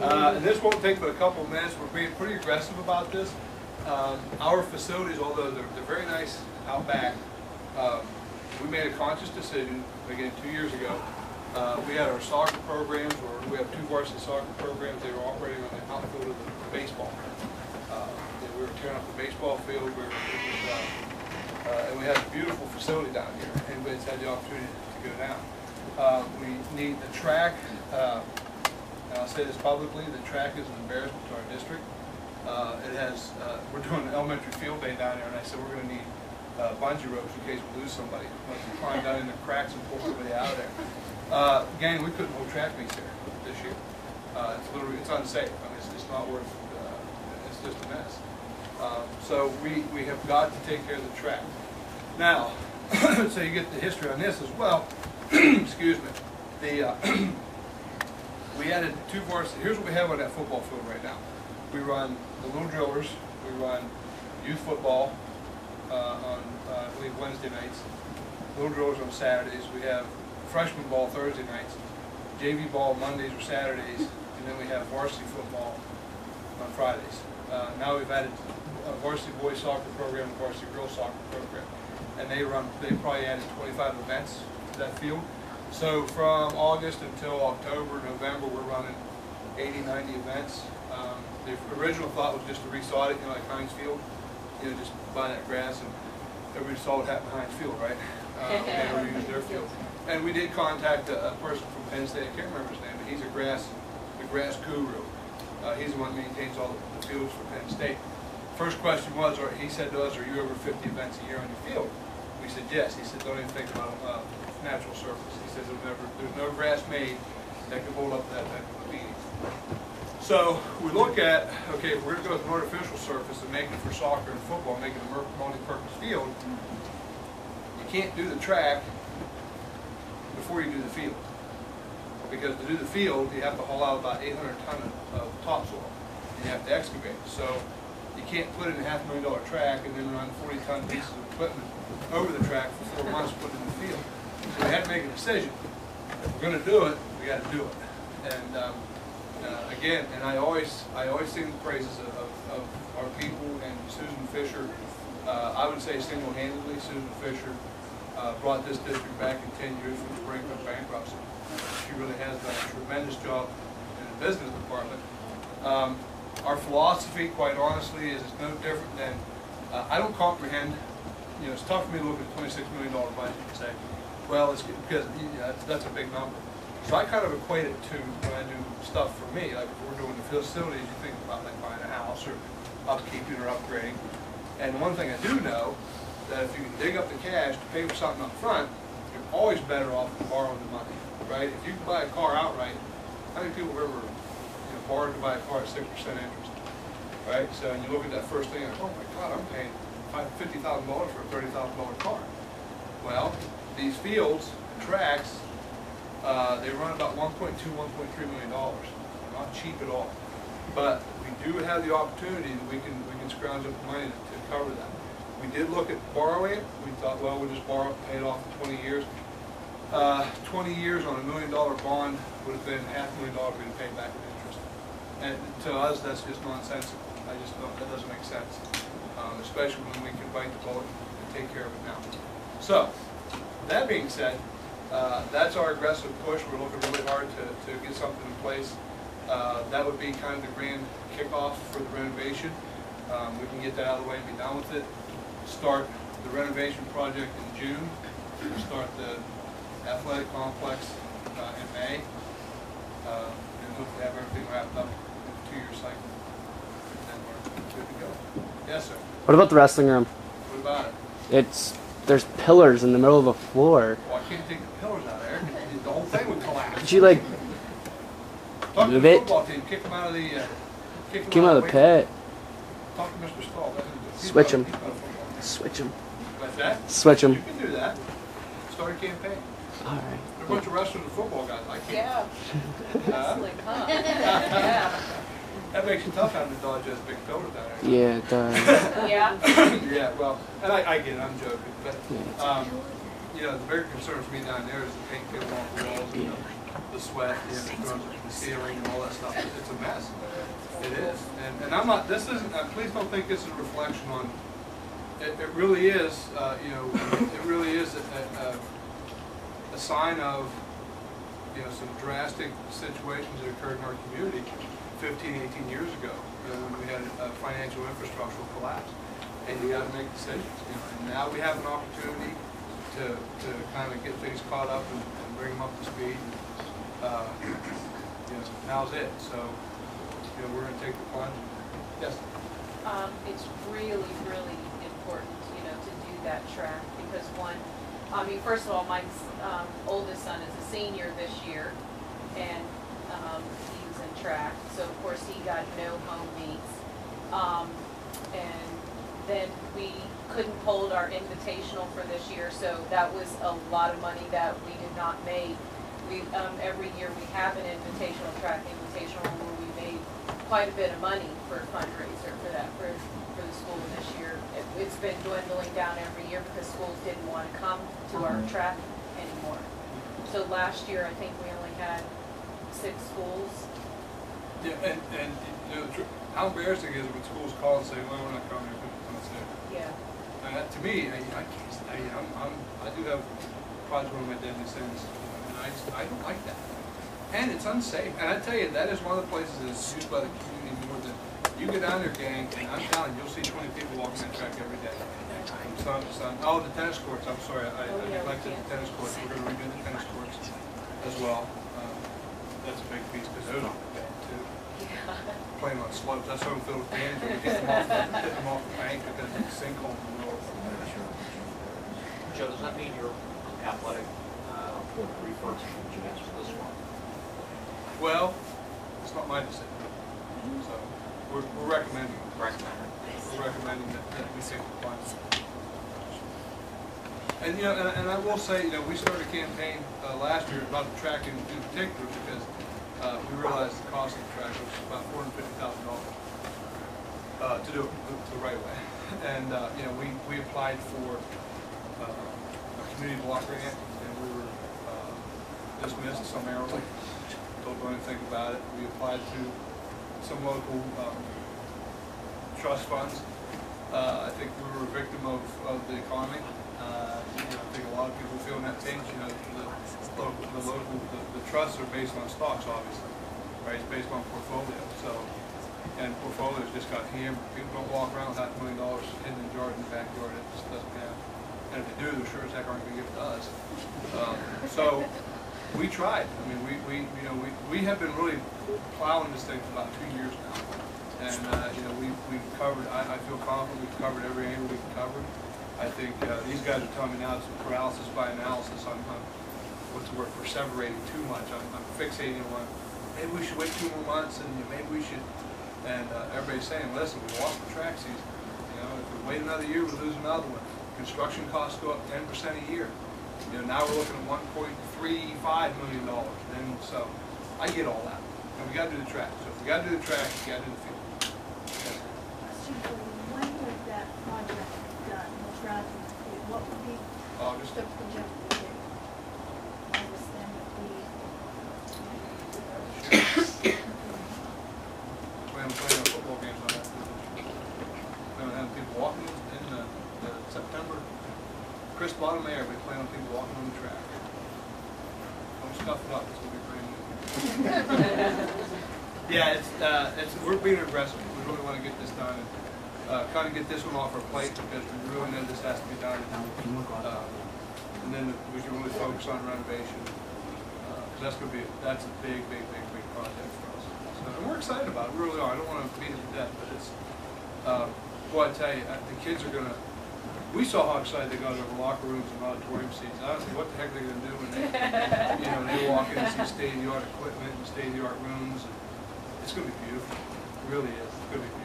And this won't take but a couple of minutes. We're being pretty aggressive about this. Our facilities, although they're very nice out back, we made a conscious decision, again, 2 years ago. We had our soccer programs, or we have 2 varsity soccer programs. They were operating on the outfield of the baseball. We were tearing up the baseball field. And we had a beautiful facility down here. Anybody's had the opportunity to go down. We need the track. And I'll say this publicly: the track is an embarrassment to our district. It has. We're doing an elementary field day down there, and I said we're going to need bungee ropes in case we lose somebody. Like we climb down in the cracks and pull somebody out of there. Again, we couldn't hold track meets here this year. It's unsafe. I mean, it's not worth. It's just a mess. So we have got to take care of the track. Now, so you get the history on this as well. Excuse me. We added 2 varsity. Here's what we have on that football field right now. We run the little drillers. We run youth football on I believe Wednesday nights. Little drillers on Saturdays. We have freshman ball Thursday nights. JV ball Mondays or Saturdays, and then we have varsity football on Fridays. Now we've added a varsity boys soccer program and varsity girls soccer program, and they probably added 25 events to that field. So from August until October, November, we're running 80, 90 events. The original thought was just to resod it, like Heinz Field, just buy that grass, and everybody saw what happened to Heinz Field, right? They never used their field. And we did contact a person from Penn State. I can't remember his name, but he's the grass guru. He's the one that maintains all the fields for Penn State. First question was, or he said to us, "Are you over 50 events a year on your field?" We said yes. He said, "Don't even think about natural surface." He says, "There's no grass made that can hold up that type of a beating." So we look at, okay, if we're going to go with an artificial surface and make it for soccer and football, make it a multi-purpose field, you can't do the track before you do the field. Because to do the field, you have to haul out about 800 tons of topsoil. And you have to excavate. So you can't put in a $500,000 track and then run 40-ton pieces of equipment over the track for 4 months to put it in the field. So we had to make a decision. If we're going to do it, we got to do it. And again, and I always sing the praises of our people and Susan Fisher. I would say single-handedly, Susan Fisher brought this district back in 10 years from the brink of bankruptcy. She really has done a tremendous job in the business department. Our philosophy, quite honestly, is it's no different than, I don't comprehend, it's tough for me to look at a $26 million budget and say, well, it's because that's a big number. So I kind of equate it to when I do stuff for me, like if we're doing the facilities, you think about like buying a house or upkeeping or upgrading. And one thing I do know, that if you can dig up the cash to pay for something up front, you're always better off than borrowing the money, right? If you can buy a car outright, how many people have ever borrowed to buy a car at 6% interest, right? So and you look at that first thing and oh my God, I'm paying $50,000 for a $30,000 car. Well, these fields, tracks, they run about $1.2, $1.3 million. They're not cheap at all, but we do have the opportunity that we can scrounge up the money to cover that. We did look at borrowing it. We thought, well, we'll just borrow it and pay it off in 20 years. 20 years on $1 million bond would have been $500,000 being paid back in interest. And to us, that's just nonsensical. I just don't, that doesn't make sense, especially when we can bite the bullet and take care of it now. So, that being said, that's our aggressive push. We're looking really hard to get something in place. That would be kind of the grand kickoff for the renovation. We can get that out of the way and be done with it. Start the renovation project in June. Start the athletic complex in May. And hopefully have everything wrapped up in a 2-year cycle. And we're good to go. Yes, sir. What about the wrestling room? What about it? There's pillars in the middle of the floor. Well, I can't take the pillars out of there. The whole thing would collapse. Could you like move it? Football team, kick them out of the kick him out of the pit. Talk to Mr. Stahl. Switch him. Switch him. Like that? Switch him. You can do that. Start a campaign. All right. There are a bunch of wrestlers and football guys. I can't. Yeah. Wrestling, huh? Yeah. That makes it tough having to dodge those big pillars down there. Yeah, it does. Yeah. Yeah, well, and I get it, I'm joking, but, the bigger concern for me down there is the paint peeling off the walls, the sweat, you know, going to the ceiling and all that stuff. It's a mess. It is. And I'm not, this isn't, please don't think this is a reflection on, it really is, you know, it really is a sign of, you know, some drastic situations that occurred in our community 15, 18 years ago, you know, when we had a financial infrastructural collapse. And you got to make decisions, you know, and now we have an opportunity to kind of get things caught up and bring them up to speed. You know, now's it. So, you know, we're going to take the plunge. Yes? It's really, really important, you know, to do that track because one, I mean, first of all, my oldest son is a senior this year, and he's in track. So, of course, he got no home meets. And then we couldn't hold our invitational for this year, so that was a lot of money that we did not make. We every year we have an invitational, track invitational, where we made quite a bit of money for a fundraiser for that for the school this year. It's been dwindling down every year because schools didn't want to come to our track anymore. So last year I think we only had 6 schools. Yeah, and you know, how embarrassing is it when schools call and say, "Well, we're not coming." Yeah. And that, to me, I do have probably one of my deadly sins, and I don't like that. And it's unsafe. And I tell you, that is one of the places that is used by the community more than you get down there, gang, and I'm telling you, you'll see 20 people walking that track every day. Oh, the tennis courts. I'm sorry, I neglected the tennis courts. We're going to redo the tennis courts as well. That's a big piece because those are bad too. Playing on slopes. That's home field advantage. We get them off the bank because it's a sinkhole in the middle. Joe, does that mean your athletic refers to gymnastics for this one? Well, it's not my decision. So we're recommending. We're recommending that we take the plunge. And you know, and I will say, you know, we started a campaign last year about the track in particular because we realized the cost of the track was about $450,000 to do it the right way. And you know, we applied for a community block grant, and we were dismissed summarily. Don't know anything about it. We applied to some local trust funds. I think we were a victim of the economy. You know, I think a lot of people feel in that pinch. You know, the trusts are based on stocks, obviously, right? It's based on portfolio. So, and portfolios just got hammered. People don't walk around with $500,000 hidden in the jar in the backyard. It just doesn't happen. And if they do, they're sure as heck aren't going to give it to us. So we tried. I mean, we have been really plowing this thing for about 2 years now. And you know, we've covered. I feel confident we've covered every angle we can cover. I think these guys are telling me now it's paralysis by analysis. I'm what's the word, perseverating too much. I'm fixating on maybe we should wait 2 more months and maybe we should. And everybody's saying, listen, we lost the track season. You know, if we wait another year, we lose another one. Construction costs go up 10% a year. You know, now we're looking at $1.35 million. And so I get all that. And we got to do the track. So if we got to do the track, we got to do the field. Yes. When was that project done? What would be August. the projected date? August then would be. We haven't played our football games on that. We haven't had people walking in September. Chris Bottom Air, we plan on people walking on the track. Don't stuff it up, it's going to be brand new. Yeah, we're being aggressive. We really want to get this done and kind of get this one off our plate because we really know this has to be done. And then we can really focus on renovation because that's a big project for us. So, and we're excited about it. We really are. I don't want to beat it to death, but it's. Boy, I tell you, the kids are gonna. We saw how excited they got over locker rooms and auditorium seats. I don't know what the heck they're gonna do when they, you know, they walk in and see state-of-the-art equipment and state-of-the-art rooms. And it's gonna be beautiful. It really is. It's gonna be beautiful.